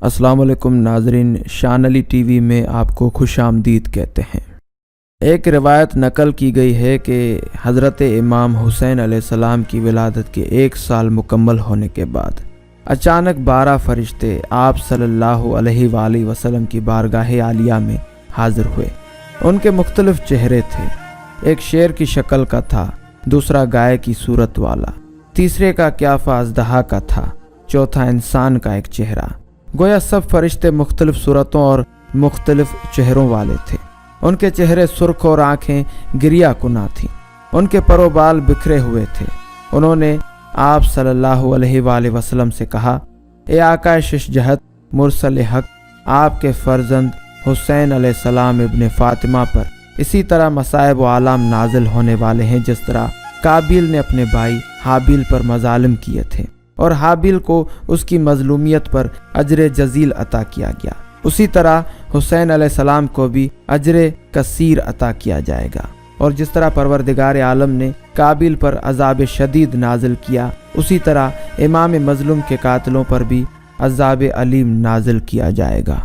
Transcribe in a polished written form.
السلام علیکم ناظرین، شان علی ٹی وی میں آپ کو خوش آمدید کہتے ہیں۔ ایک روایت نقل کی گئی ہے کہ حضرت امام حسین علیہ السلام کی ولادت کے 1 سال مکمل ہونے کے بعد اچانک 12 فرشتے آپ صلی اللہ علیہ وآلہ وسلم کی بارگاہ عالیہ میں حاضر ہوئے۔ ان کے مختلف چہرے تھے، ایک شیر کی شکل کا تھا، دوسرا گائے کی صورت والا، تیسرے کا قیافہ اژدہا کا تھا، چوتھا انسان کا ایک چہرہ۔ گویا سب فرشتے مختلف صورتوں اور مختلف چہروں والے تھے۔ ان کے چہرے سرخ اور آنکھیں گریا کنا تھیں۔ ان کے پر و بال بکھرے ہوئے تھے۔ انہوں نے آپ صلی اللہ علیہ وآلہ وسلم سے کہا، اے آقا شش جہت مرسل حق، آپ کے فرزند حسین علیہ السلام ابن فاطمہ پر اسی طرح مصائب و آلام نازل ہونے والے ہیں جس طرح قابیل نے اپنے بھائی حابیل پر مظالم کیے تھے اور حابیل کو اس کی مظلومیت پر اجر جزیل عطا کیا گیا، اسی طرح حسین علیہ السلام کو بھی اجر کثیر عطا کیا جائے گا، اور جس طرح پروردگار عالم نے قابیل پر عذاب شدید نازل کیا، اسی طرح امام مظلوم کے قاتلوں پر بھی عذاب علیم نازل کیا جائے گا۔